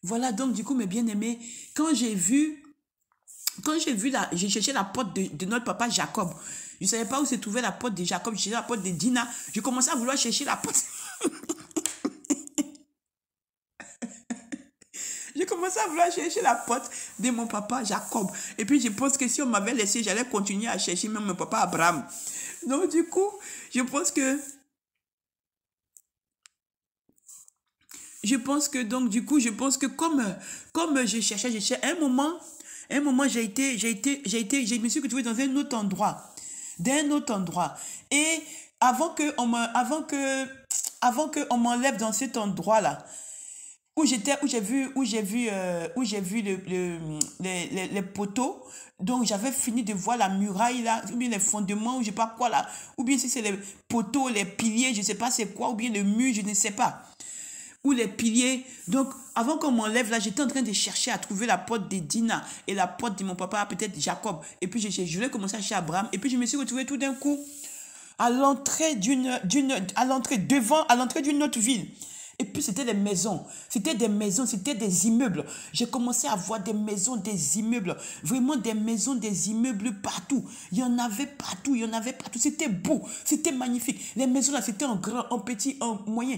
Voilà, donc du coup, mes bien-aimés, j'ai cherché la porte de notre papa Jacob. Je ne savais pas où se trouvait la porte de Jacob, je cherchais la porte de Dina. Je commençais à vouloir chercher la porte. J'ai commencé à vouloir chercher la porte de mon papa Jacob. Et puis je pense que si on m'avait laissé, j'allais continuer à chercher même mon papa Abraham. Donc du coup, je pense que je pense que comme je cherchais, à un moment, je me suis retrouvée dans un autre endroit, d'un autre endroit. Et avant que on me, avant que on m'enlève dans cet endroit-là, où j'ai vu les poteaux. Donc, j'avais fini de voir la muraille là, ou bien les fondements, ou je sais pas quoi là, ou bien si c'est les poteaux, les piliers, je sais pas c'est quoi, ou bien le mur, je ne sais pas ou les piliers. Donc, avant qu'on m'enlève là, j'étais en train de chercher à trouver la porte de Dina et la porte de mon papa, peut-être Jacob. Et puis, je voulais commencer à chercher Abraham. Et puis, je me suis retrouvée tout d'un coup à l'entrée d'une autre ville. Et puis, c'était des maisons. C'était des maisons, c'était des immeubles. J'ai commencé à voir des maisons, des immeubles. Vraiment des maisons, des immeubles partout. Il y en avait partout, il y en avait partout. C'était beau, c'était magnifique. Les maisons là, c'était en grand, en petit, en moyen.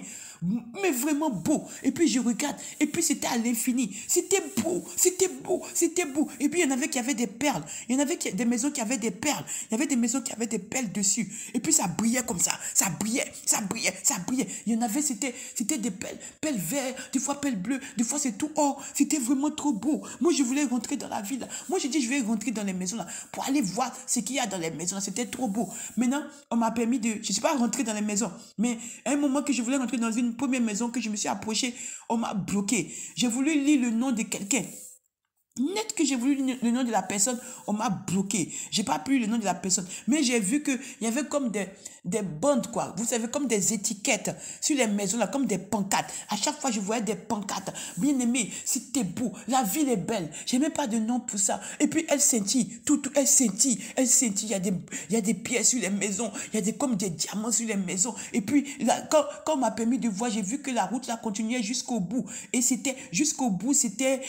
Mais vraiment beau. Et puis, je regarde. Et puis, c'était à l'infini. C'était beau, c'était beau, c'était beau. Et puis, il y en avait qui avaient des perles. Il y en avait des maisons qui avaient des perles. Il y avait des maisons qui avaient des perles dessus. Et puis, ça brillait comme ça. Ça brillait, ça brillait, ça brillait. Il y en avait, c'était des pelles vertes, des fois pelles bleues, des fois c'est tout or. C'était vraiment trop beau. Moi, je voulais rentrer dans la ville. Moi, j'ai dit, je vais rentrer dans les maisons là pour aller voir ce qu'il y a dans les maisons là. C'était trop beau. Maintenant, on m'a permis de, je ne suis pas rentré dans les maisons, mais à un moment que je voulais rentrer dans une première maison que je me suis approché, on m'a bloqué. J'ai voulu lire le nom de quelqu'un. Net que j'ai voulu le nom de la personne, on m'a bloqué. J'ai pas pu le nom de la personne. Mais j'ai vu qu'il y avait comme des bandes, quoi. Vous savez, comme des étiquettes sur les maisons, là, comme des pancartes. À chaque fois, je voyais des pancartes. Bien aimé, c'était beau. La ville est belle. J'ai même pas de nom pour ça. Et puis, elle scintille. Elle scintille. Elle scintille. Il y a des pièces sur les maisons. Il y a comme des diamants sur les maisons. Et puis, là, quand on m'a permis de voir, j'ai vu que la route, là, continuait jusqu'au bout. Et jusqu'au bout, c'était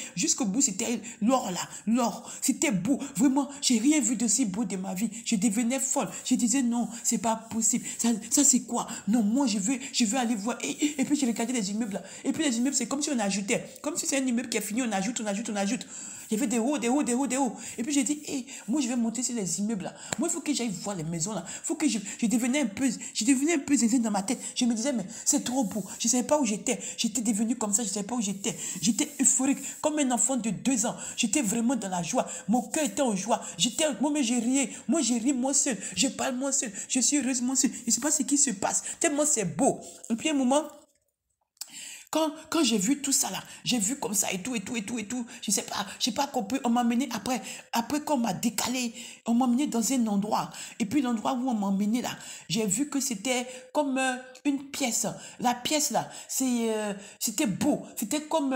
l'or là, l'or, c'était beau. Vraiment, j'ai rien vu de si beau de ma vie. Je devenais folle. Je disais non, c'est pas possible. Ça c'est quoi? Non, moi je veux aller voir. Et puis j'ai regardé les immeubles là. Et puis les immeubles, c'est comme si on ajoutait. Comme si c'est un immeuble qui est fini, on ajoute, on ajoute, on ajoute. Il y avait des hauts, des hauts, des hauts, des hauts. Et puis j'ai dit, moi je vais monter sur les immeubles là. Moi il faut que j'aille voir les maisons là. Il faut que je devenais un peu zinzin dans ma tête. Je me disais, mais c'est trop beau. Je ne savais pas où j'étais. J'étais devenue comme ça, je ne savais pas où j'étais. J'étais euphorique, comme un enfant de 2 ans. J'étais vraiment dans la joie. Mon cœur était en joie. Moi, mais j'ai ri. Moi, j'ai ri moi seul. Je parle moi seul. Je suis heureuse moi seul. Je ne sais pas ce qui se passe. Tellement c'est beau. Et puis, un moment, quand j'ai vu tout ça là, j'ai vu comme ça et tout, et tout, et tout, et tout. Je sais pas compris. On m'a mené après qu'on m'a décalé, on m'a mené dans un endroit. Et puis l'endroit où on m'a mené là, j'ai vu que c'était comme une pièce. La pièce là, c'était beau. C'était comme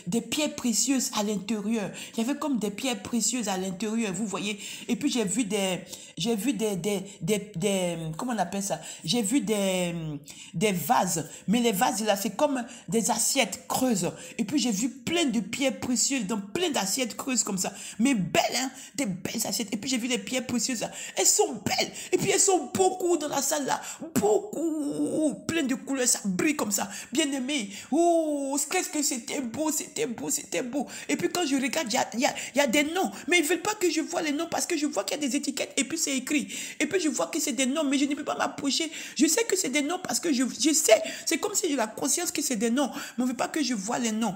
des pierres précieuses à l'intérieur. Il y avait comme des pierres précieuses à l'intérieur, vous voyez. Et puis j'ai vu comment on appelle ça? J'ai vu des vases. Mais les vases là, c'est comme des assiettes creuses. Et puis j'ai vu plein de pierres précieuses dans plein d'assiettes creuses comme ça. Mais belles, hein? Des belles assiettes. Et puis j'ai vu les pierres précieuses là. Elles sont belles. Et puis elles sont beaucoup dans la salle là. Beaucoup. Plein de couleurs, ça brille comme ça. Bien aimé. Oh, qu'est-ce que c'était beau, c'était beau, c'était beau. Et puis quand je regarde, il y a des noms. Mais ils ne veulent pas que je vois les noms parce que je vois qu'il y a des étiquettes et puis c'est écrit. Et puis je vois que c'est des noms, mais je ne peux pas m'approcher. Je sais que c'est des noms parce que je sais. C'est comme si j'ai la conscience que c'est des noms. Mais on ne veut pas que je vois les noms.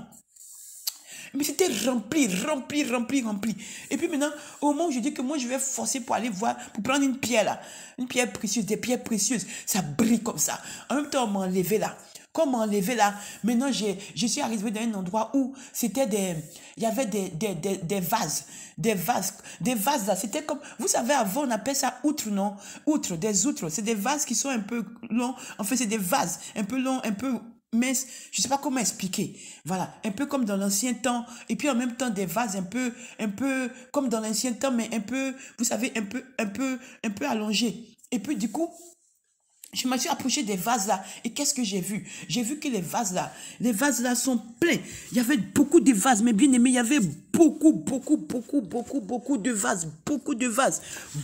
Mais c'était rempli, rempli, rempli, rempli. Et puis maintenant, au moment où je dis que moi, je vais forcer pour aller voir, pour prendre une pierre là, une pierre précieuse, des pierres précieuses, ça brille comme ça. En même temps, on m'a enlevé là. Quand on m'a enlevé là, maintenant, je suis arrivé dans un endroit où il y avait des vases. Des vases là, c'était comme, vous savez, avant, on appelle ça outre, non? Outre, des outres. C'est des vases qui sont un peu longs. En fait, c'est des vases un peu longs, un peu mince, je sais pas comment expliquer. Voilà, un peu comme dans l'ancien temps, et puis en même temps des vases un peu comme dans l'ancien temps, mais un peu, vous savez, un peu allongé. Et puis du coup, Je me suis approché des vases là et qu'est-ce que j'ai vu? J'ai vu que les vases là sont pleins. Il y avait beaucoup de vases, mais bien aimé, il y avait beaucoup de vases,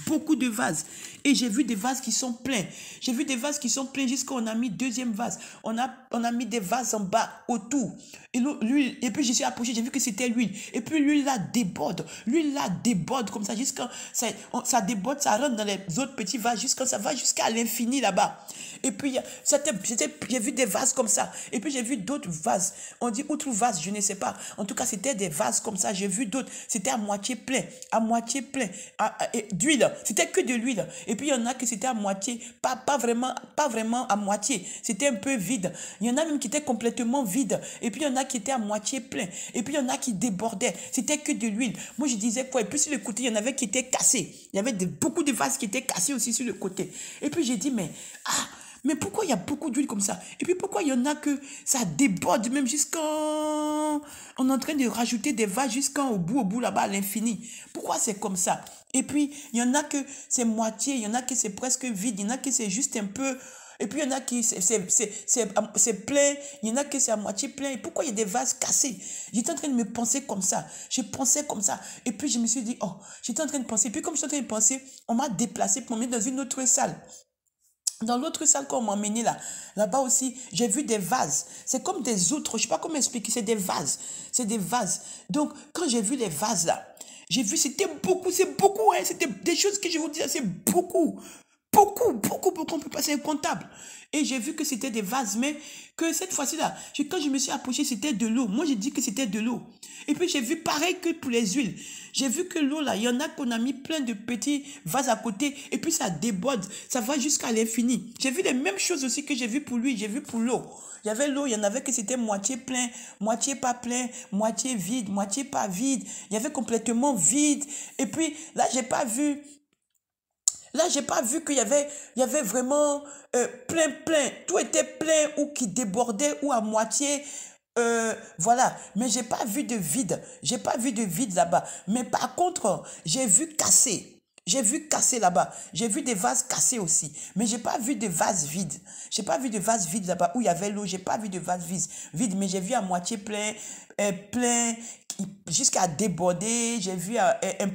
beaucoup de vases. Et j'ai vu des vases qui sont pleins. J'ai vu des vases qui sont pleins jusqu'à on a mis deuxième vase. On a mis des vases en bas autour. Et l'huile, et puis je suis approché, j'ai vu que c'était l'huile. Et puis l'huile là déborde. L'huile là déborde comme ça jusqu'à ça déborde, ça rentre dans les autres petits vases jusqu'à ça va jusqu'à l'infini là-bas. Et puis j'ai vu des vases comme ça. Et puis j'ai vu d'autres vases. On dit autre vase, je ne sais pas. En tout cas, c'était des vases comme ça. J'ai vu d'autres. C'était à moitié plein, d'huile. C'était que de l'huile. Et puis il y en a qui c'était à moitié, pas vraiment à moitié. C'était un peu vide. Il y en a même qui étaient complètement vides. Et puis il y en a qui étaient à moitié plein. Et puis il y en a qui débordaient. C'était que de l'huile. Moi je disais quoi? Et puis sur le côté, il y en avait qui étaient cassés. Il y avait beaucoup de vases qui étaient cassés aussi sur le côté. Et puis j'ai dit, mais pourquoi il y a beaucoup d'huile comme ça? Et puis pourquoi il y en a que ça déborde même jusqu'en... On est en train de rajouter des vases jusqu'au bout là-bas à l'infini. Pourquoi c'est comme ça? Et puis il y en a que c'est moitié, il y en a que c'est presque vide, il y en a que c'est juste un peu... Et puis il y en a qui c'est plein, il y en a qui c'est à moitié plein. Et pourquoi il y a des vases cassés? J'étais en train de me penser comme ça. Je pensais comme ça. Et puis je me suis dit, oh, j'étais en train de penser. Et puis comme j'étais en train de penser, on m'a déplacé pour me mettre dans une autre salle. Dans l'autre salle qu'on m'a emmené là-bas aussi, j'ai vu des vases. C'est comme des outres, je ne sais pas comment expliquer, c'est des vases. C'est des vases. Donc, quand j'ai vu les vases là, j'ai vu, c'était beaucoup, hein, c'était des choses que je vous dis, c'est beaucoup. On peut passer un comptable. Et j'ai vu que c'était des vases, mais que cette fois-ci-là, quand je me suis approché, c'était de l'eau. Moi, j'ai dit que c'était de l'eau. Et puis, j'ai vu pareil que pour les huiles. J'ai vu que l'eau, là, il y en a qu'on a mis plein de petits vases à côté. Et puis, ça déborde. Ça va jusqu'à l'infini. J'ai vu les mêmes choses aussi que j'ai vu pour lui. J'ai vu pour l'eau. Il y avait l'eau, il y en avait que c'était moitié plein, moitié pas plein, moitié vide, moitié pas vide. Il y avait complètement vide. Et puis, là, j'ai pas vu... Là, j'ai pas vu qu'il y avait vraiment plein. Tout était plein ou qui débordait ou à moitié. Voilà. Mais j'ai pas vu de vide. J'ai pas vu de vide là-bas. Mais par contre, j'ai vu casser. J'ai vu casser là-bas. J'ai vu des vases cassés aussi. Mais j'ai pas vu de vases vides. J'ai pas vu de vases vides là-bas où il y avait l'eau. J'ai pas vu de vases vides. Mais j'ai vu à moitié plein, jusqu'à déborder. J'ai vu un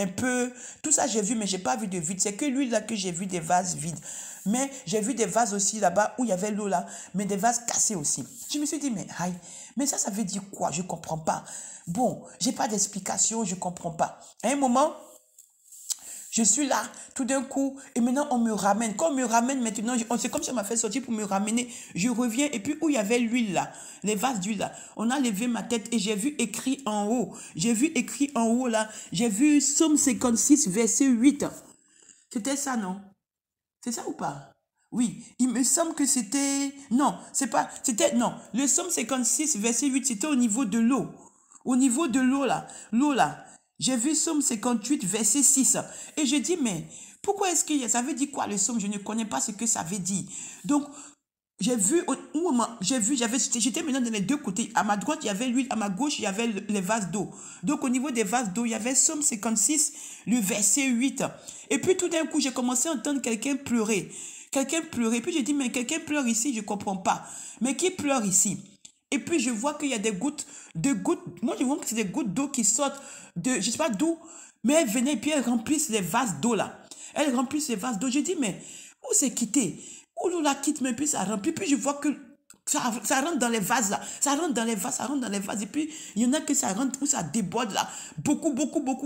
peu. Tout ça, j'ai vu, mais j'ai pas vu de vide. C'est que lui là que j'ai vu des vases vides. Mais j'ai vu des vases aussi là-bas où il y avait l'eau là. Mais des vases cassés aussi. Je me suis dit, mais ça veut dire quoi? Je comprends pas. Bon, j'ai pas d'explication. Je comprends pas. À un moment... Je suis là, tout d'un coup, et maintenant on me ramène. Quand on me ramène maintenant, c'est comme si on m'a fait sortir pour me ramener. Je reviens, et puis où il y avait l'huile là, les vases d'huile là, on a levé ma tête et j'ai vu écrit en haut. J'ai vu écrit en haut là, j'ai vu Psaume 56, verset 8. C'était ça, non? C'est ça ou pas? Oui, il me semble que c'était... Non, c'est pas... C'était... Non, le Psaume 56, verset 8, c'était au niveau de l'eau. Au niveau de l'eau là, j'ai vu Psaume 58, verset 6. Et je dis, mais pourquoi est-ce que ça veut dire quoi le Psaume? Je ne connais pas ce que ça veut dire. Donc, j'ai vu, j'étais maintenant dans les deux côtés. À ma droite, il y avait l'huile. À ma gauche, il y avait les vases d'eau. Donc, au niveau des vases d'eau, il y avait Psaume 56, le verset 8. Et puis, tout d'un coup, j'ai commencé à entendre quelqu'un pleurer. Quelqu'un pleurer. Puis, j'ai dit, mais quelqu'un pleure ici, je ne comprends pas. Mais qui pleure ici? Et puis, je vois qu'il y a des gouttes. Moi, je vois que c'est des gouttes d'eau qui sortent de, je ne sais pas d'où, mais elles venaient et puis elles remplissent les vases d'eau là. Elles remplissent les vases d'eau. Je dis, mais où c'est quitté? Où l'eau la quitte, mais puis ça remplit. Puis je vois que ça rentre dans les vases là. Ça rentre dans les vases. Et puis, il y en a que ça rentre où ça déborde là. Beaucoup.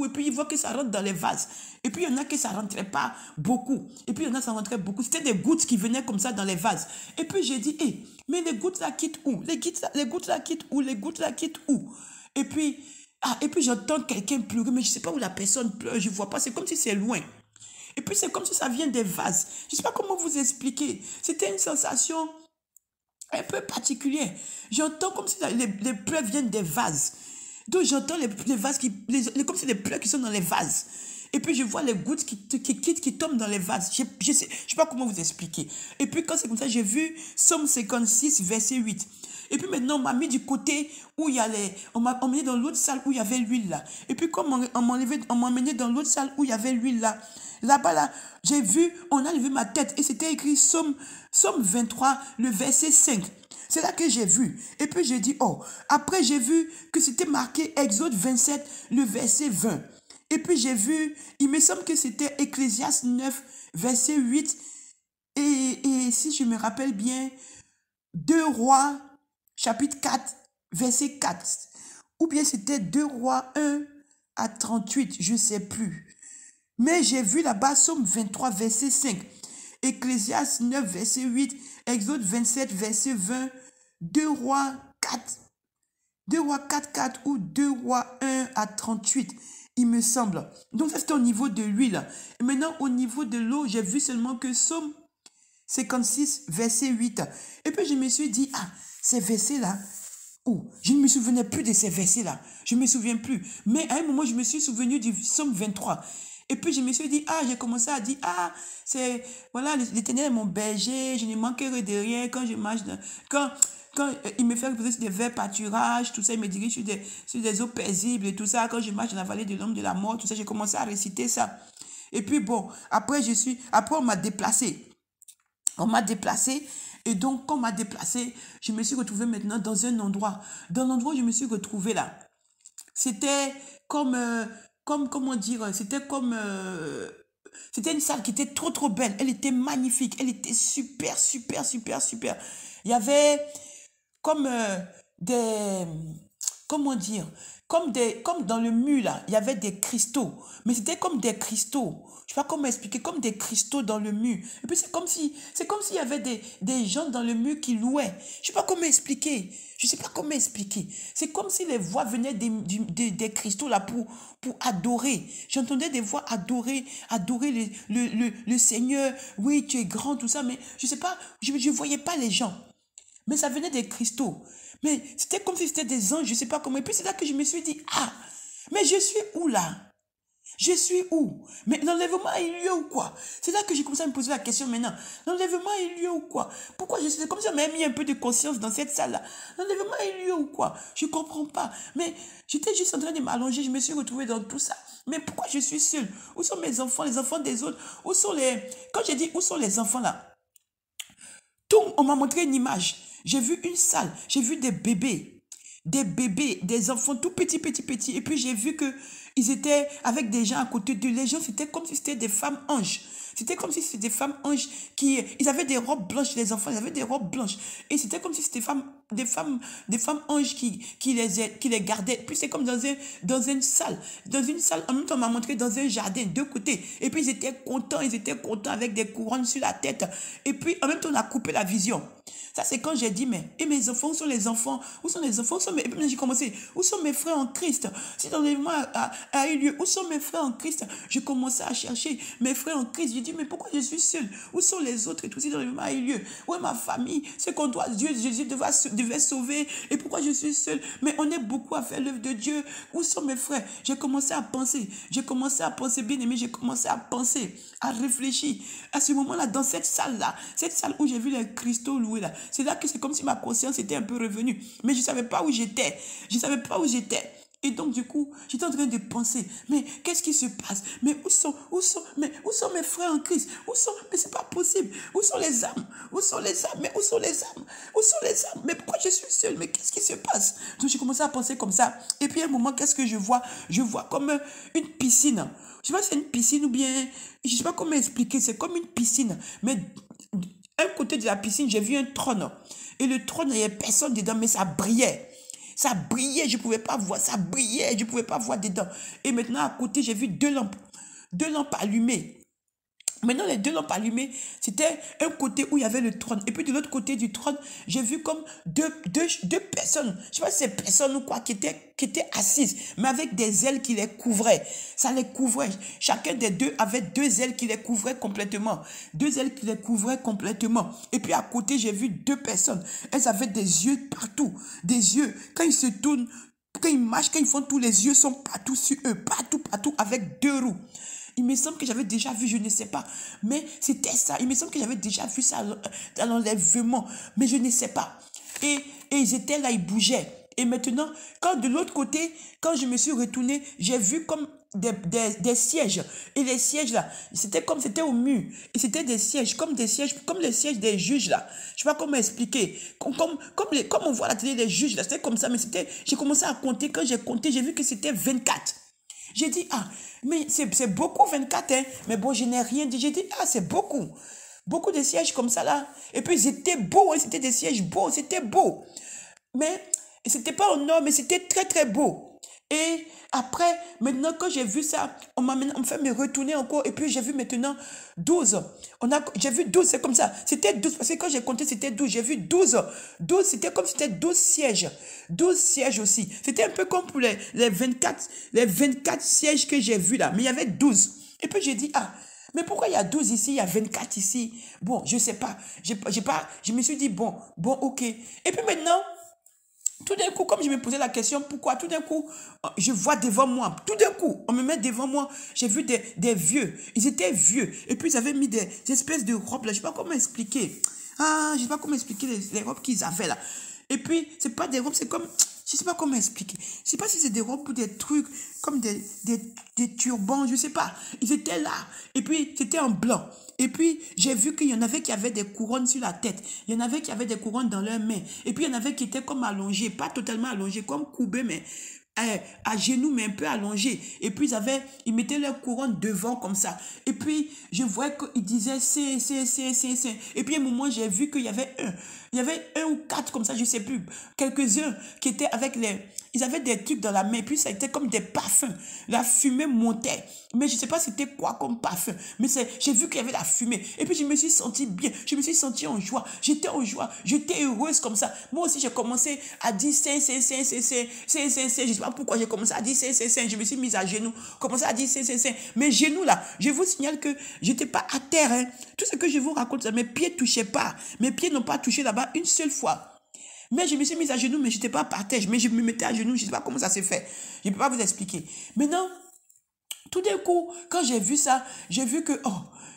Et puis, il voit que ça rentre dans les vases. Et puis, il y en a que ça ne rentrait pas beaucoup. Et puis, il y en a ça rentrait beaucoup. C'était des gouttes qui venaient comme ça dans les vases. Et puis, j'ai dit, mais les gouttes là quittent où? Les gouttes là quittent où? Et puis, j'entends quelqu'un pleurer, mais je ne sais pas où la personne pleure. Je ne vois pas. C'est comme si c'est loin. Et puis, c'est comme si ça vient des vases. Je ne sais pas comment vous expliquer. C'était une sensation un peu particulière. J'entends comme si les pleurs viennent des vases. Donc, j'entends les vases, comme si les pleurs qui sont dans les vases. Et puis, je vois les gouttes qui tombent dans les vases. Je ne sais pas comment vous expliquer. Et puis, quand c'est comme ça, j'ai vu Psaume 56, verset 8. Et puis maintenant, on m'a mis du côté où il y a les... On m'a emmené dans l'autre salle où il y avait l'huile là. Et puis comme on m'a emmené dans l'autre salle où il y avait l'huile là, là-bas là, j'ai vu, on a levé ma tête et c'était écrit Somme 23, le verset 5. C'est là que j'ai vu. Et puis j'ai dit, oh, après j'ai vu que c'était marqué Exode 27, le verset 20. Et puis j'ai vu, il me semble que c'était Ecclésiaste 9, verset 8. Et si je me rappelle bien, 2 Rois, chapitre 4, verset 4. Ou bien c'était 2 Rois 1 à 38, je ne sais plus. Mais j'ai vu là-bas Somme 23, verset 5. Ecclésiaste 9, verset 8. Exode 27, verset 20. 2 Rois 4. 2 Rois 4, 4 ou 2 Rois 1 à 38, il me semble. Donc ça c'était au niveau de l'huile. Et maintenant au niveau de l'eau, j'ai vu seulement que Somme 56, verset 8. Et puis je me suis dit, ah, ces versets-là, oh, je ne me souvenais plus de ces versets-là. Je ne me souviens plus. Mais à un moment, je me suis souvenu du Somme 23. Et puis je me suis dit, ah, j'ai commencé à dire, ah, c'est, voilà, l'Éternel est mon berger, je ne manquerai de rien quand je marche, quand il me fait reposer sur des verts pâturages, tout ça, il me dirige sur des eaux paisibles et tout ça, quand je marche dans la vallée de l'homme de la mort, tout ça, j'ai commencé à réciter ça. Et puis bon, après on m'a déplacé. On m'a déplacé et donc quand on m'a déplacé, je me suis retrouvée maintenant dans un endroit. Dans l'endroit où je me suis retrouvée là, c'était comment dire, c'était une salle qui était trop trop belle. Elle était magnifique, elle était super, super, super, super. Il y avait comme des, comment dire, comme dans le mur là, il y avait des cristaux, mais c'était comme des cristaux. Je sais pas comment expliquer, comme des cristaux dans le mur. Et puis c'est comme s'il y avait des gens dans le mur qui louaient. Je sais pas comment expliquer. Je sais pas comment expliquer. C'est comme si les voix venaient des cristaux là pour adorer. J'entendais des voix adorer le Seigneur. Oui, tu es grand, tout ça, mais je sais pas, je voyais pas les gens. Mais ça venait des cristaux. Mais c'était comme si c'était des anges, je ne sais pas comment. Et puis c'est là que je me suis dit, ah, mais je suis où là? Je suis où? Mais l'enlèvement a eu lieu ou quoi? C'est là que j'ai commencé à me poser la question maintenant. L'enlèvement a eu lieu ou quoi? Pourquoi je suis comme si on m'avait mis un peu de conscience dans cette salle-là? L'enlèvement a eu lieu ou quoi? Je ne comprends pas. Mais j'étais juste en train de m'allonger, je me suis retrouvée dans tout ça. Mais pourquoi je suis seule? Où sont mes enfants, les enfants des autres? Où sont les... Quand j'ai dit où sont les enfants là? Tout, on m'a montré une image. J'ai vu une salle, j'ai vu des bébés, des enfants tout petits, petits, petits. Et puis j'ai vu que ils étaient avec des gens à côté d'eux. Les gens, c'était comme si c'était des femmes anges. C'était comme si c'était des femmes anges ils avaient des robes blanches, les enfants, ils avaient des robes blanches. Et c'était comme si c'était des femmes anges qui les gardaient. Puis c'est comme dans une salle. Dans une salle, en même temps, on m'a montré dans un jardin, deux côtés. Et puis ils étaient contents avec des couronnes sur la tête. Et puis en même temps, on a coupé la vision. Ça, c'est quand j'ai dit, mais, et mes enfants, où sont les enfants? Où sont les enfants? Et puis j'ai commencé, où sont mes frères en Christ? Si l'enlèvement a eu lieu, où sont mes frères en Christ? Je commençais à chercher mes frères en Christ. J'ai dit, mais pourquoi je suis seul? Où sont les autres? Et tout, si l'enlèvement a eu lieu, où est ma famille? C'est qu'on doit, Jésus devait sauver. Et pourquoi je suis seul? Mais on est beaucoup à faire l'œuvre de Dieu. Où sont mes frères? J'ai commencé à penser, bien aimé, j'ai commencé à penser, à réfléchir. À ce moment-là, dans cette salle-là, cette salle où j'ai vu les cristaux loués là, c'est là que c'est comme si ma conscience était un peu revenue. Mais je ne savais pas où j'étais. Je ne savais pas où j'étais. Et donc, du coup, j'étais en train de penser, mais qu'est-ce qui se passe? Mais où sont mes frères en Christ? Mais c'est pas possible. Où sont les âmes? Où sont les âmes? Mais où sont les âmes? Où sont les âmes? Mais pourquoi je suis seule? Mais qu'est-ce qui se passe? Donc, j'ai commencé à penser comme ça. Et puis, à un moment, qu'est-ce que je vois? Je vois comme une piscine. Je sais pas si c'est une piscine ou bien, je sais pas comment expliquer, c'est comme une piscine. Mais un côté de la piscine, j'ai vu un trône. Et le trône, il n'y avait personne dedans, mais ça brillait. Ça brillait, je ne pouvais pas voir. Ça brillait, je ne pouvais pas voir dedans. Et maintenant, à côté, j'ai vu deux lampes. Deux lampes allumées. Maintenant, les deux lampes allumées, c'était un côté où il y avait le trône. Et puis de l'autre côté du trône, j'ai vu comme deux personnes, je ne sais pas si c'est personnes ou quoi, qui étaient assises, mais avec des ailes qui les couvraient. Ça les couvrait. Chacun des deux avait deux ailes qui les couvraient complètement. Deux ailes qui les couvraient complètement. Et puis à côté, j'ai vu deux personnes. Elles avaient des yeux partout. Des yeux. Quand ils se tournent, quand ils marchent, quand ils font tout, les yeux sont partout sur eux. Partout, partout, avec deux roues. Il me semble que j'avais déjà vu, je ne sais pas. Mais c'était ça. Il me semble que j'avais déjà vu ça dans l'enlèvement. Mais je ne sais pas. Et et ils étaient là, ils bougeaient. Et maintenant, quand de l'autre côté, quand je me suis retournée, j'ai vu comme des sièges. Et les sièges là, c'était comme c'était au mur. Et c'était des sièges, comme des sièges, comme les sièges des juges là. Je sais pas comment expliquer. Comme on voit à la télé les juges là, c'était comme ça. Mais c'était, j'ai commencé à compter. Quand j'ai compté, j'ai vu que c'était 24. J'ai dit, ah, mais c'est beaucoup 24, hein. Mais bon, je n'ai rien dit. J'ai dit, ah, c'est beaucoup. Beaucoup de sièges comme ça là. Et puis, ils étaient beaux, hein. C'était des sièges beaux, c'était beau. Mais c'était pas en or, mais c'était très très beau. Et après, maintenant que j'ai vu ça, on m'a fait me retourner encore. Et puis j'ai vu maintenant 12. J'ai vu 12, c'est comme ça. C'était 12, parce que quand j'ai compté, c'était 12. J'ai vu 12. 12, c'était comme si c'était 12 sièges. 12 sièges aussi. C'était un peu comme pour les 24 sièges que j'ai vus là. Mais il y avait 12. Et puis j'ai dit, ah, mais pourquoi il y a 12 ici, il y a 24 ici? Bon, je sais pas. Je me suis dit, bon, ok. Et puis maintenant, tout d'un coup, comme je me posais la question, pourquoi, tout d'un coup, je vois devant moi, tout d'un coup, on me met devant moi, j'ai vu des vieux, ils étaient vieux, et puis ils avaient mis des espèces de robes, là, je ne sais pas comment expliquer, je ne sais pas comment expliquer les robes qu'ils avaient là, et puis, c'est pas des robes, c'est comme, je ne sais pas comment expliquer, je ne sais pas si c'est des robes ou des trucs, comme des turbans, je ne sais pas, ils étaient là, et puis, c'était en blanc. Et puis, j'ai vu qu'il y en avait qui avaient des couronnes sur la tête. Il y en avait qui avaient des couronnes dans leurs mains. Et puis, il y en avait qui étaient comme allongés, pas totalement allongés, comme courbés, mais à genoux, mais un peu allongés. Et puis, ils mettaient leurs couronnes devant comme ça. Et puis, je voyais qu'ils disaient c'est. Et puis, à un moment, j'ai vu qu'il y avait un ou quatre comme ça, je ne sais plus. Quelques-uns qui étaient avec ils avaient des trucs dans la main, puis ça était comme des parfums. La fumée montait. Mais je ne sais pas c'était quoi comme parfum. Mais j'ai vu qu'il y avait la fumée. Et puis je me suis sentie bien. Je me suis sentie en joie. J'étais en joie. J'étais heureuse comme ça. Moi aussi, j'ai commencé à dire c'est. Je ne sais pas pourquoi j'ai commencé à dire c'est. Je me suis mise à genoux. Commencé à dire c'est. Mes genoux là, je vous signale que je n'étais pas à terre. Hein. Tout ce que je vous raconte, mes pieds ne touchaient pas. Mes pieds n'ont pas touché là-bas une seule fois. Mais je me suis mise à genoux, mais je n'étais pas par terre. Mais je me mettais à genoux, je ne sais pas comment ça s'est fait. Je ne peux pas vous expliquer. Maintenant, tout d'un coup, quand j'ai vu ça, j'ai vu que,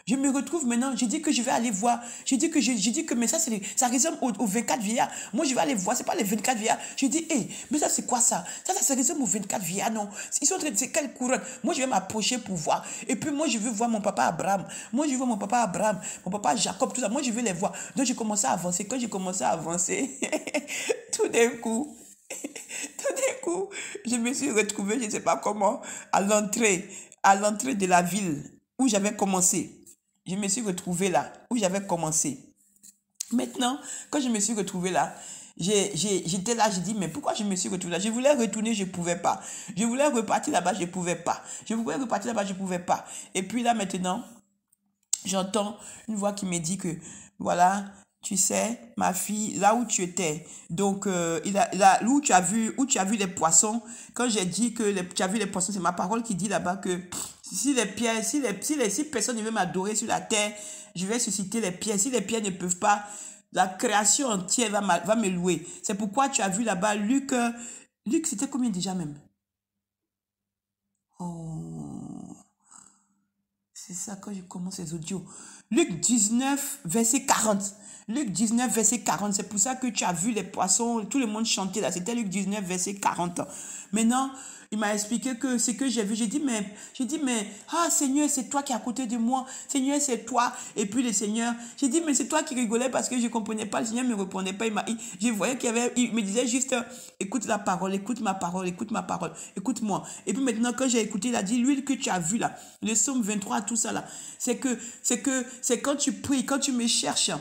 je me retrouve maintenant, j'ai dit que je vais aller voir. J'ai dit que, mais ça ressemble aux 24 vieillards. Moi, je vais aller voir, c'est pas les 24 vieillards. J'ai dit, mais ça, c'est quoi ça? Ça ressemble aux 24 vieillards, non? Ils sont en train de, c'est quelle couronne? Moi, je vais m'approcher pour voir. Et puis, moi, je veux voir mon papa Abraham. Moi, je veux voir mon papa Abraham, mon papa Jacob, tout ça. Moi, je veux les voir. Donc, j'ai commencé à avancer. Quand j'ai commencé à avancer, tout d'un coup, je me suis retrouvée, je ne sais pas comment, à l'entrée de la ville où j'avais commencé. Je me suis retrouvée là, où j'avais commencé. Maintenant, quand je me suis retrouvée là, j'étais là, j'ai dit, mais pourquoi je me suis retrouvée là? Je voulais retourner, je ne pouvais pas. Je voulais repartir là-bas, je ne pouvais pas. Je voulais repartir là-bas, je ne pouvais pas. Et puis là, maintenant, j'entends une voix qui me dit que, voilà, tu sais, ma fille, là où tu étais, donc où tu as vu les poissons, quand j'ai dit que tu as vu les poissons, c'est ma parole qui dit là-bas que si personne ne veut m'adorer sur la terre, je vais susciter les pierres. Si les pierres ne peuvent pas, la création entière va me louer. C'est pourquoi tu as vu là-bas Luc, c'était combien déjà même? Oh, c'est ça quand je commence les audios. Luc 19, verset 40. Luc 19, verset 40. C'est pour ça que tu as vu les poissons, tout le monde chantait là. C'était Luc 19, verset 40. Maintenant, il m'a expliqué que ce que j'ai vu, j'ai dit, mais, Seigneur, c'est toi qui es à côté de moi. Seigneur, c'est toi. Et puis le Seigneur, j'ai dit, mais c'est toi qui rigolais parce que je ne comprenais pas. Le Seigneur ne me répondait pas. Je voyais il me disait juste, écoute la parole, écoute ma parole, écoute-moi. Et puis maintenant, quand j'ai écouté, il a dit, l'huile que tu as vue là, le psaume 23, tout ça là, c'est quand tu pries, quand tu me cherches.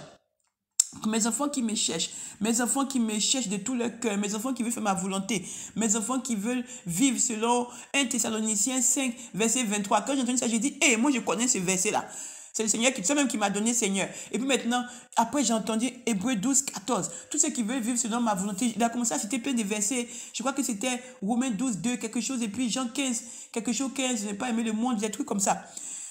Mes enfants qui me cherchent de tout leur cœur, mes enfants qui veulent faire ma volonté, mes enfants qui veulent vivre selon 1 Thessaloniciens 5, verset 23. Quand j'ai entendu ça, j'ai dit, moi je connais ce verset-là. C'est le Seigneur c'est même qui m'a donné Seigneur. Et puis maintenant, après j'ai entendu Hébreux 12, 14. Tous ceux qui veulent vivre selon ma volonté, il a commencé à citer plein de versets. Je crois que c'était Romains 12, 2, quelque chose, et puis Jean 15, quelque chose 15, je n'ai pas aimé le monde, des trucs comme ça.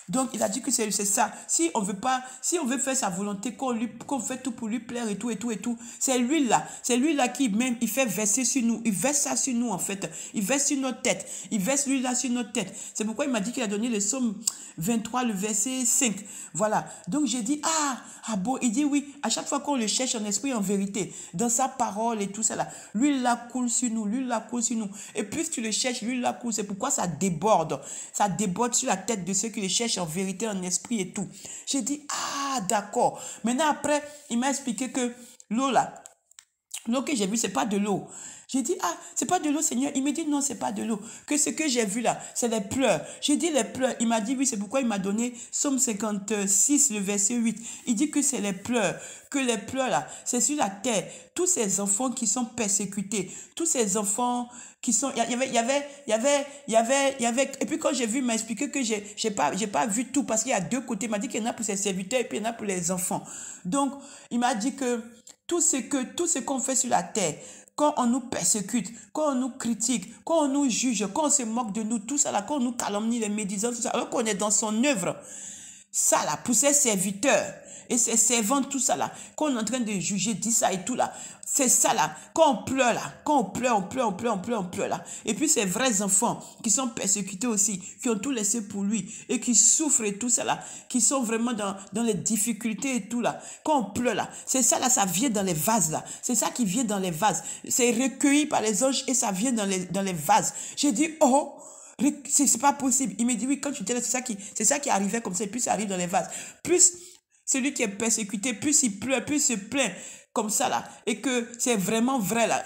Donc, il a dit que c'est ça. Si on veut faire sa volonté, qu'on fait tout pour lui plaire et tout, et tout, et tout, c'est lui-là. C'est lui-là qui même, il fait verser sur nous. Il verse ça sur nous, en fait. Il verse sur notre tête. Il verse lui-là sur notre tête. C'est pourquoi il m'a dit qu'il a donné le psaume 23, le verset 5. Voilà. Donc, j'ai dit, bon, il dit oui. À chaque fois qu'on le cherche en esprit, en vérité, dans sa parole et tout ça là, lui, là, coule sur nous. Lui, là, coule sur nous. Et plus tu le cherches, lui, là, coule. C'est pourquoi ça déborde. Ça déborde sur la tête de ceux qui le cherchent en vérité, en esprit et tout. J'ai dit, d'accord. Maintenant, après, il m'a expliqué que l'eau là, l'eau que j'ai vue, c'est pas de l'eau. J'ai dit, c'est pas de l'eau, Seigneur. Il me dit, non, c'est pas de l'eau. Que ce que j'ai vu là, c'est les pleurs. J'ai dit les pleurs. Il m'a dit, oui, c'est pourquoi il m'a donné Psaume 56, le verset 8. Il dit que c'est les pleurs. Que les pleurs là, c'est sur la terre. Tous ces enfants qui sont persécutés. Tous ces enfants qui sont... Il y avait... Et puis quand j'ai vu, il m'a expliqué que j'ai pas vu tout parce qu'il y a deux côtés. Il m'a dit qu'il y en a pour ses serviteurs et puis il y en a pour les enfants. Donc, il m'a dit que tout ce qu'on fait sur la terre, quand on nous persécute, quand on nous critique, quand on nous juge, quand on se moque de nous, tout ça là, quand on nous calomnie, les médisants, tout ça, alors qu'on est dans son œuvre, ça là, pour ses serviteurs et ses servantes, tout ça là, qu'on est en train de juger, dit ça et tout là, c'est ça là, quand on pleure là, quand on pleure là. Et puis ces vrais enfants qui sont persécutés aussi, qui ont tout laissé pour lui et qui souffrent et tout ça là, qui sont vraiment dans les difficultés et tout là, quand on pleure là, c'est ça là, ça vient dans les vases là, c'est ça qui vient dans les vases, c'est recueilli par les anges et ça vient dans les vases. J'ai dit, c'est pas possible. Il me dit, oui, quand tu t'es c'est ça qui arrivait comme ça, et puis ça arrive dans les vases. Plus celui qui est persécuté, plus il pleure, plus il se plaint comme ça là, et que c'est vraiment vrai là,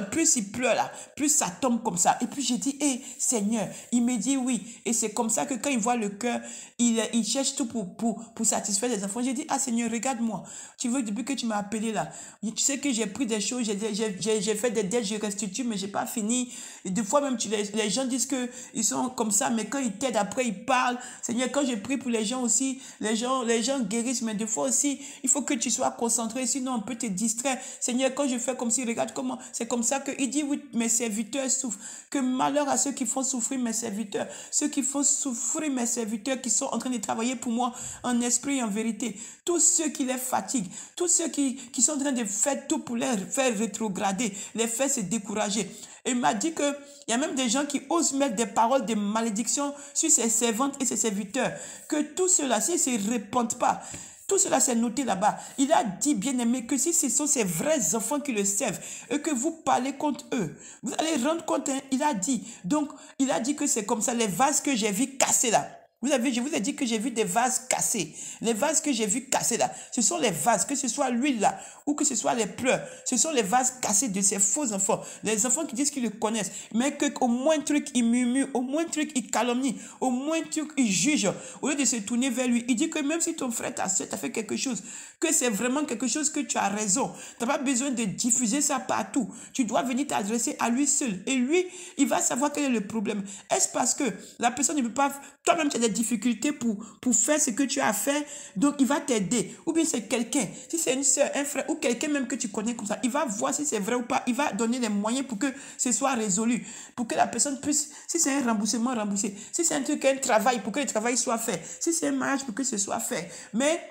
plus il pleure là, plus ça tombe comme ça. Et puis j'ai dit, Seigneur, il me dit oui, et c'est comme ça que quand il voit le cœur, il cherche tout pour satisfaire les enfants. J'ai dit, Seigneur, regarde-moi, tu veux, depuis que tu m'as appelé là, tu sais que j'ai pris des choses, j'ai fait des dettes, je restitue, mais j'ai pas fini. Et des fois même, les gens disent que ils sont comme ça, mais quand ils t'aident, après ils parlent. Seigneur, quand je prie pour les gens aussi, les gens guérissent, mais des fois aussi, il faut que tu sois concentré, sinon on peut te distraire. Seigneur, quand je fais comme si, regarde comment, c'est comme ça qu'il dit, oui, mes serviteurs souffrent. Que malheur à ceux qui font souffrir mes serviteurs, ceux qui font souffrir mes serviteurs qui sont en train de travailler pour moi en esprit et en vérité. Tous ceux qui les fatiguent, tous ceux qui sont en train de faire tout pour les faire rétrograder, les faire se décourager. Et il m'a dit qu'il y a même des gens qui osent mettre des paroles de malédiction sur ses servantes et ses serviteurs. Que tout cela, s'ils ne se répandent pas, tout cela c'est noté là-bas. Il a dit, bien aimé, que si ce sont ces vrais enfants qui le servent et que vous parlez contre eux, vous allez rendre compte, il a dit. Donc, il a dit que c'est comme ça, les vases que j'ai vus casser là. Je vous ai dit que j'ai vu des vases cassés. Les vases que j'ai vus cassés là, ce sont les vases, que ce soit l'huile là, ou que ce soit les pleurs, ce sont les vases cassés de ces faux enfants. Les enfants qui disent qu'ils le connaissent, mais qu'au moins truc, ils murmurent, au moins truc, ils calomnient, au moins truc, ils jugent. Au lieu de se tourner vers lui, il dit que même si ton frère, ta soeur, t'a fait quelque chose, que c'est vraiment quelque chose que tu as raison. Tu n'as pas besoin de diffuser ça partout. Tu dois venir t'adresser à lui seul. Et lui, il va savoir quel est le problème. Est-ce parce que la personne ne peut pas... Toi-même, tu as des difficultés pour faire ce que tu as à faire, donc il va t'aider. Ou bien c'est quelqu'un, si c'est une soeur, un frère, ou quelqu'un même que tu connais comme ça, il va voir si c'est vrai ou pas. Il va donner les moyens pour que ce soit résolu. Pour que la personne puisse... Si c'est un remboursement, rembourser. Si c'est un truc, un travail, pour que le travail soit fait. Si c'est un mariage, pour que ce soit fait. Mais...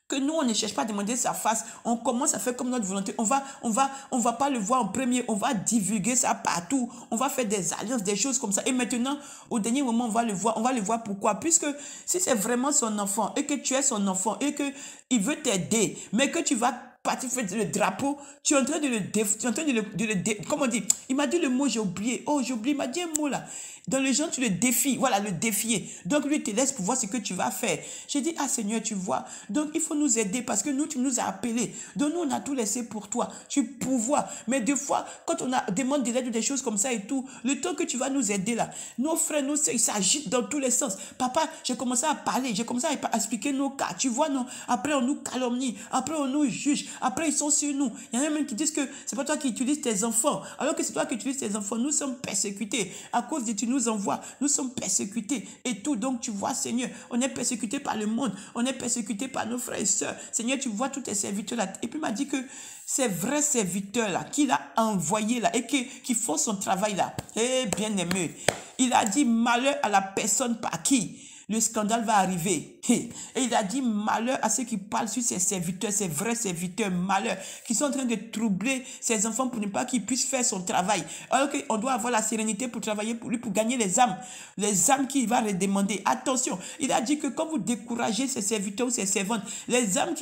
que nous, on ne cherche pas à demander sa face. On commence à faire comme notre volonté. On va pas le voir en premier. On va divulguer ça partout. On va faire des alliances, des choses comme ça. Et maintenant, au dernier moment, on va le voir. On va le voir pourquoi. Puisque si c'est vraiment son enfant et que tu es son enfant et que il veut t'aider, mais que tu vas partir faire le drapeau, tu es en train de le comment on dit? Il m'a dit le mot, j'ai oublié. J'ai oublié. Il m'a dit un mot là. Dans le genre, tu le défies. Voilà, le défier. Donc, lui, il te laisse pour voir ce que tu vas faire. J'ai dit, Seigneur, tu vois. Donc, il faut nous aider parce que nous, tu nous as appelés. Donc, nous, on a tout laissé pour toi. Tu pouvoir. Mais des fois, quand on demande de l'aide ou des choses comme ça et tout, le temps que tu vas nous aider là, nos frères, nos sœurs, ils s'agitent dans tous les sens. Papa, j'ai commencé à parler. J'ai commencé à expliquer nos cas. Tu vois, non? Après, on nous calomnie. Après, on nous juge. Après, ils sont sur nous. Il y en a même qui disent que c'est pas toi qui utilises tes enfants. Alors que c'est toi qui utilises tes enfants. Nous sommes persécutés à cause de tu nous envoies. Nous sommes persécutés et tout. Donc, tu vois, Seigneur, on est persécutés par le monde. On est persécutés par nos frères et sœurs. Seigneur, tu vois tous tes serviteurs là. Et puis, il m'a dit que ces vrais serviteurs là, qu'il a envoyés là et qui font son travail là. Eh bien aimé, il a dit malheur à la personne par qui le scandale va arriver. Et il a dit malheur à ceux qui parlent sur ses serviteurs, ses vrais serviteurs, malheur, qui sont en train de troubler ses enfants pour ne pas qu'ils puissent faire son travail. Alors qu'on doit avoir la sérénité pour travailler pour lui, pour gagner les âmes qu'il va redemander. Attention, il a dit que quand vous découragez ses serviteurs ou ses servantes, les âmes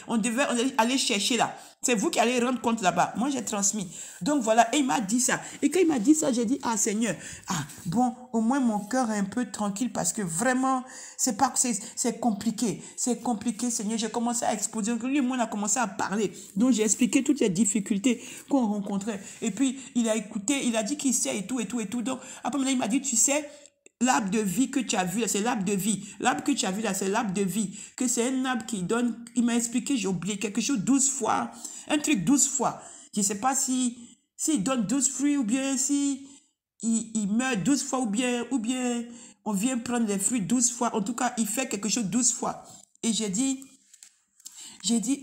on devait aller chercher là, c'est vous qui allez rendre compte là-bas. Moi, j'ai transmis. Donc voilà, et il m'a dit ça. Et quand il m'a dit ça, j'ai dit, ah Seigneur, bon, au moins mon cœur est un peu tranquille parce que vraiment, c'est compliqué. C'est compliqué, Seigneur. J'ai commencé à exposer. Lui et moi, on a commencé à parler. Donc j'ai expliqué toutes les difficultés qu'on rencontrait. Et puis, il a écouté, il a dit qu'il sait et tout, et tout, et tout. Donc après, il m'a dit, tu sais, l'arbre de vie que tu as vu là, c'est l'arbre de vie. L'arbre que tu as vu là, c'est l'arbre de vie. Que c'est un arbre qui donne, il m'a expliqué, j'ai oublié, quelque chose 12 fois. Un truc 12 fois. Je ne sais pas s'il donne 12 fruits ou bien si il meurt 12 fois ou bien on vient prendre les fruits 12 fois. En tout cas, il fait quelque chose 12 fois. Et j'ai dit,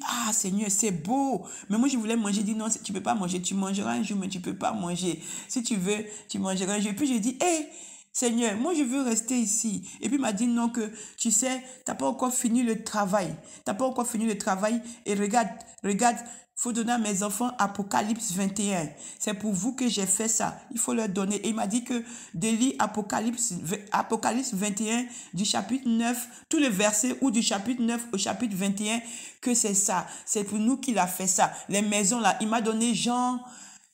ah Seigneur, c'est beau. Mais moi, je voulais manger. J'ai dit, non, tu ne peux pas manger. Tu mangeras un jour, mais tu ne peux pas manger. Si tu veux, tu mangeras un jour. Et puis, j'ai dit, hé, Seigneur, moi, je veux rester ici. Et puis, il m'a dit, non, que tu sais, tu n'as pas encore fini le travail. Tu n'as pas encore fini le travail. Et regarde, il faut donner à mes enfants Apocalypse 21. C'est pour vous que j'ai fait ça. Il faut leur donner. Et il m'a dit que de lire Apocalypse 21 du chapitre 9, tous les versets ou du chapitre 9 au chapitre 21, que c'est ça. C'est pour nous qu'il a fait ça. Les maisons là, il m'a donné Jean.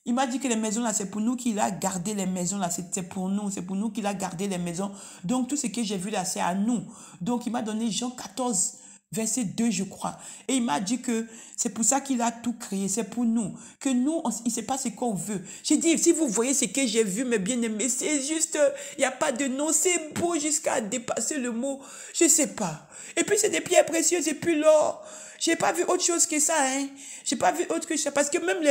Il m'a dit que les maisons là, c'est pour nous qu'il a gardé les maisons là. C'est pour nous qu'il a gardé les maisons. Donc tout ce que j'ai vu là, c'est à nous. Donc il m'a donné Jean 14. Verset 2, je crois. Et il m'a dit que c'est pour ça qu'il a tout créé. C'est pour nous. Que nous, il ne sait pas ce qu'on veut. J'ai dit, si vous voyez ce que j'ai vu, mes bien-aimés, c'est juste, il n'y a pas de nom. C'est beau jusqu'à dépasser le mot. Je ne sais pas. Et puis, c'est des pierres précieuses et puis l'or. J'ai pas vu autre chose que ça, hein. J'ai pas vu autre que ça. Parce que même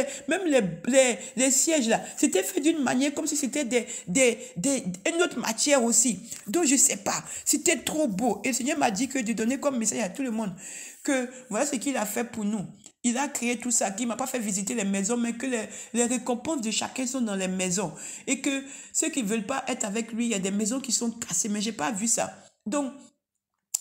les sièges là, c'était fait d'une manière comme si c'était une autre matière aussi. Donc, je sais pas. C'était trop beau. Et le Seigneur m'a dit que de donner comme message à tout le monde que voilà ce qu'il a fait pour nous. Il a créé tout ça, qu'il ne m'a pas fait visiter les maisons, mais que les récompenses de chacun sont dans les maisons. Et que ceux qui ne veulent pas être avec lui, il y a des maisons qui sont cassées, mais je n'ai pas vu ça. Donc,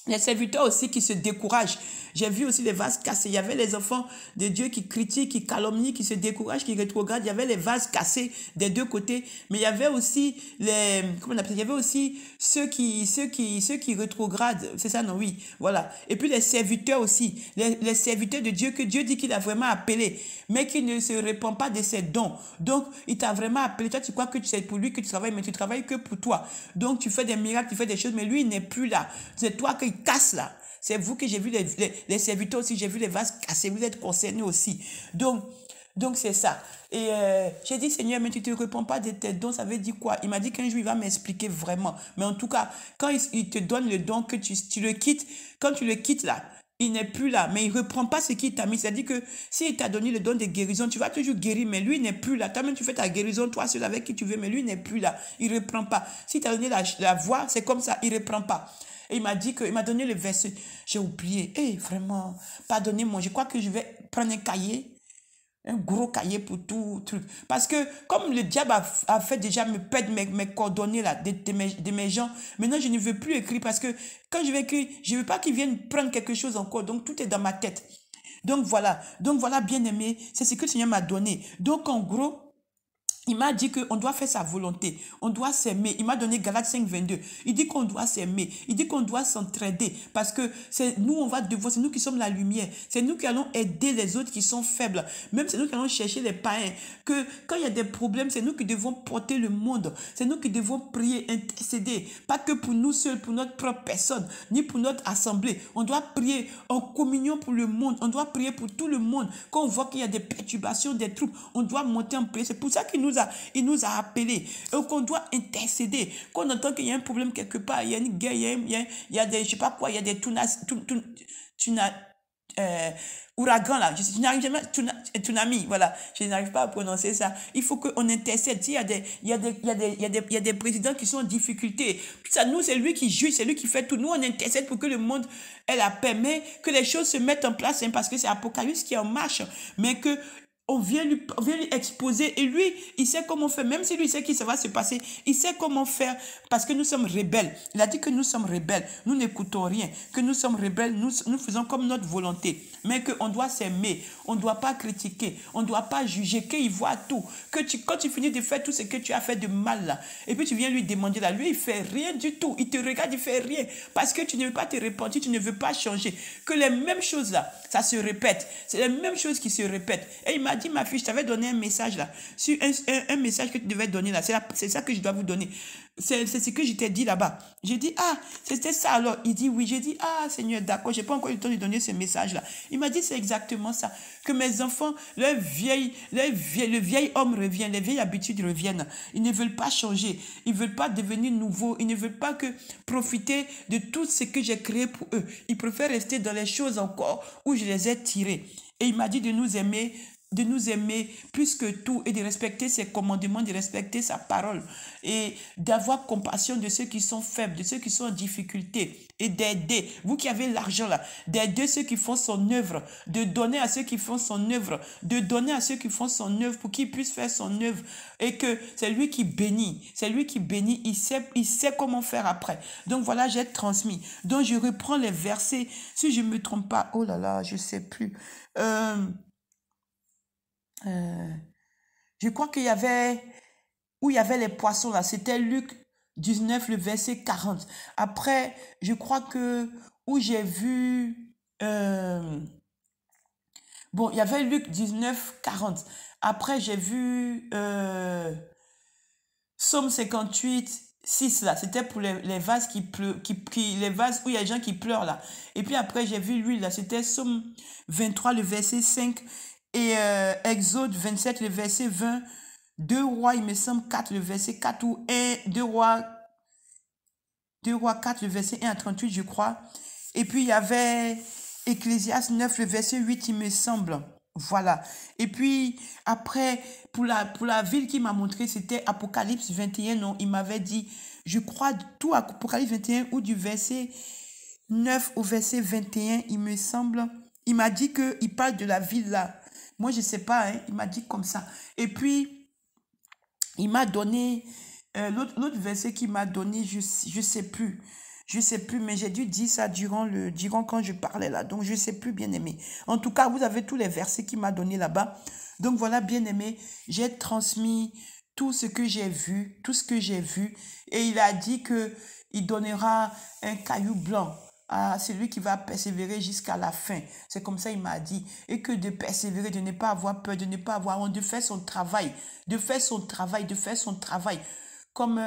les serviteurs aussi qui se découragent. J'ai vu aussi les vases cassés. Il y avait les enfants de Dieu qui critiquent, qui calomnient, qui se découragent, qui rétrogradent. Il y avait les vases cassés des deux côtés. Mais il y avait aussi il y avait aussi ceux qui rétrogradent. C'est ça, non? Oui. Voilà. Et puis les serviteurs aussi. Les serviteurs de Dieu que Dieu dit qu'il a vraiment appelé, mais qui ne se répand pas de ses dons. Donc, il t'a vraiment appelé. Toi, tu crois que c'est pour lui que tu travailles, mais tu travailles que pour toi. Donc, tu fais des miracles, tu fais des choses, mais lui, il n'est plus là. C'est toi qui casse là. C'est vous que j'ai vu les serviteurs aussi, j'ai vu les vases cassés, vous êtes concernés aussi. Donc c'est ça. Et j'ai dit, Seigneur, mais tu ne te réponds pas de tes dons, ça veut dire quoi? Il m'a dit qu'un jour, il va m'expliquer vraiment. Mais en tout cas, quand il te donne le don, que tu le quittes, quand tu le quittes là, il n'est plus là, mais il ne reprend pas ce qu'il t'a mis. C'est-à-dire que s'il t'a donné le don de guérison, tu vas toujours guérir, mais lui, il n'est plus là. Toi-même, tu fais ta guérison, toi, celui avec qui tu veux, mais lui, il n'est plus là. Il ne reprend pas. S'il t'a donné la voix, c'est comme ça, il ne reprend pas. Et il m'a dit il m'a donné le verset. J'ai oublié. Vraiment, pardonnez-moi. Je crois que je vais prendre un cahier. Un gros cahier pour tout truc. Parce que comme le diable a fait déjà me perdre mes coordonnées là, de mes gens, maintenant je ne veux plus écrire parce que quand je vais écrire, je ne veux pas qu'ils viennent prendre quelque chose encore. Donc tout est dans ma tête. Donc voilà, bien aimé, c'est ce que le Seigneur m'a donné. Donc en gros, il m'a dit qu'on doit faire sa volonté. On doit s'aimer. Il m'a donné Galates 5, 22. Il dit qu'on doit s'aimer. Il dit qu'on doit s'entraider. Parce que c'est nous, c'est nous qui sommes la lumière. C'est nous qui allons aider les autres qui sont faibles. Même c'est nous qui allons chercher les païens. Que quand il y a des problèmes, c'est nous qui devons porter le monde. C'est nous qui devons prier, intercéder. Pas que pour nous seuls, pour notre propre personne, ni pour notre assemblée. On doit prier en communion pour le monde. On doit prier pour tout le monde. Quand on voit qu'il y a des perturbations, des troubles, on doit monter en prière. C'est pour ça qu'il nous a appelés. Et qu'on doit intercéder. Quand on entend qu'il y a un problème quelque part, il y a une guerre, il y a des, je sais pas quoi, il y a des ouragans là. Je n'arrive jamais, tsunami, voilà. Je n'arrive pas à prononcer ça. Il faut qu'on intercède. Il y a des présidents qui sont en difficulté. Ça, nous, c'est lui qui juge, c'est lui qui fait tout. Nous, on intercède pour que le monde ait la paix, mais que les choses se mettent en place, hein, parce que c'est Apocalypse qui est en marche. Mais que on vient lui exposer et lui, il sait comment faire, même si lui sait qu'il ça va se passer, il sait comment faire parce que nous sommes rebelles. Il a dit que nous sommes rebelles, nous n'écoutons rien, que nous sommes rebelles, nous faisons comme notre volonté, mais qu'on doit s'aimer, on ne doit pas critiquer, on ne doit pas juger, qu'il voit tout, que quand tu finis de faire tout ce que tu as fait de mal là, et puis tu viens lui demander là, lui il fait rien du tout, il te regarde, il fait rien, parce que tu ne veux pas te repentir, tu ne veux pas changer, que les mêmes choses là, ça se répète, c'est les mêmes choses qui se répètent. Et il m'a dit, ma fille, je t'avais donné un message là, sur un message que tu devais donner là, c'est ça que je dois vous donner. C'est ce que je t'ai dit là-bas. J'ai dit, ah, c'était ça alors. Il dit oui. J'ai dit, ah, Seigneur, d'accord, je n'ai pas encore eu le temps de donner ce message-là. Il m'a dit, c'est exactement ça. Que mes enfants, le vieil homme revient, les vieilles habitudes reviennent. Ils ne veulent pas changer. Ils ne veulent pas devenir nouveaux. Ils ne veulent pas que profiter de tout ce que j'ai créé pour eux. Ils préfèrent rester dans les choses encore où je les ai tirés. Et il m'a dit de nous aimer plus que tout et de respecter ses commandements, de respecter sa parole et d'avoir compassion de ceux qui sont faibles, de ceux qui sont en difficulté et d'aider, vous qui avez l'argent là, d'aider ceux qui font son œuvre, de donner à ceux qui font son œuvre, de donner à ceux qui font son œuvre pour qu'ils puissent faire son œuvre et que c'est lui qui bénit, il sait comment faire après. Donc voilà, j'ai transmis. Donc je reprends les versets, si je ne me trompe pas, oh là là, je ne sais plus. Je crois qu'il y avait, où il y avait les poissons là, c'était Luc 19, le verset 40. Après, je crois que, où j'ai vu, bon, il y avait Luc 19, 40. Après, j'ai vu Psaume 58, 6 là, c'était pour les vases qui pleurent, les vases où il y a des gens qui pleurent là. Et puis après, j'ai vu lui là, c'était Psaume 23, le verset 5. Et Exode 27, le verset 20, 2 Rois, il me semble 4, le verset 4, ou 2 Rois 4, le verset 1 à 38, je crois. Et puis il y avait Ecclésiaste 9, le verset 8, il me semble. Voilà. Et puis après, pour la ville qu'il m'a montré, c'était Apocalypse 21, non, il m'avait dit, je crois, tout Apocalypse 21, ou du verset 9 au verset 21, il me semble. Il m'a dit qu'il parle de la ville là. Moi, je ne sais pas, hein, il m'a dit comme ça. Et puis, il m'a donné, l'autre verset qu'il m'a donné, je ne sais plus. Je ne sais plus, mais j'ai dû dire ça durant quand je parlais là. Donc, je ne sais plus, bien aimé. En tout cas, vous avez tous les versets qu'il m'a donné là-bas. Donc, voilà, bien aimé, j'ai transmis tout ce que j'ai vu, Et il a dit qu'il donnera un caillou blanc à celui qui va persévérer jusqu'à la fin. C'est comme ça il m'a dit. Et que de persévérer, de ne pas avoir peur, de ne pas avoir honte, de faire son travail, comme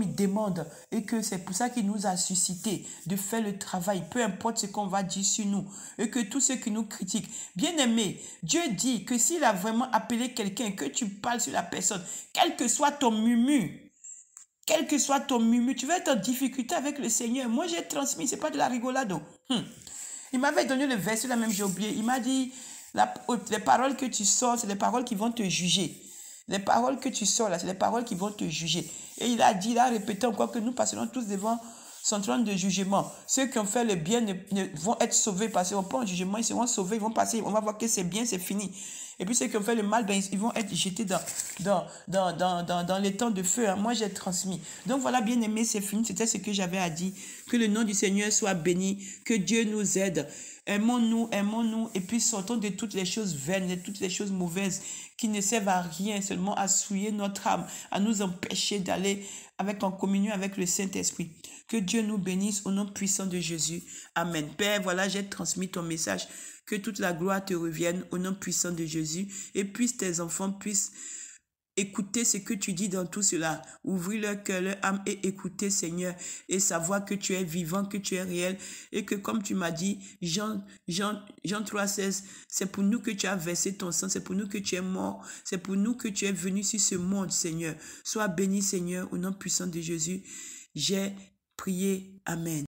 il demande. Et que c'est pour ça qu'il nous a suscité de faire le travail, peu importe ce qu'on va dire sur nous. Et que tous ceux qui nous critiquent, bien aimé, Dieu dit que s'il a vraiment appelé quelqu'un, que tu parles sur la personne, quel que soit ton murmure, tu vas être en difficulté avec le Seigneur. Moi, j'ai transmis, ce n'est pas de la rigolade. Il m'avait donné le verset là même, j'ai oublié. Il m'a dit, les paroles que tu sors, c'est les paroles qui vont te juger. Les paroles que tu sors là, c'est les paroles qui vont te juger. Et il a dit, il a répété encore que nous passerons tous devant son trône de jugement. Ceux qui ont fait le bien vont être sauvés, passeront pas en jugement, ils seront sauvés, ils vont passer, on va voir que c'est bien, c'est fini. Et puis ceux qui ont fait le mal, ben, ils vont être jetés dans les temps de feu. Hein. Moi, j'ai transmis. Donc voilà, bien aimé, c'est fini. C'était ce que j'avais à dire. Que le nom du Seigneur soit béni. Que Dieu nous aide. Aimons-nous. Et puis sortons de toutes les choses vaines, de toutes les choses mauvaises qui ne servent à rien, seulement à souiller notre âme, à nous empêcher d'aller en communion avec le Saint-Esprit. Que Dieu nous bénisse au nom puissant de Jésus. Amen. Père, voilà, j'ai transmis ton message. Que toute la gloire te revienne au nom puissant de Jésus et puisse tes enfants puissent écouter ce que tu dis dans tout cela. Ouvrir leur cœur, leur âme et écouter, Seigneur, et savoir que tu es vivant, que tu es réel et que comme tu m'as dit, Jean 3,16, c'est pour nous que tu as versé ton sang, c'est pour nous que tu es mort, c'est pour nous que tu es venu sur ce monde, Seigneur. Sois béni, Seigneur, au nom puissant de Jésus. J'ai prié. Amen.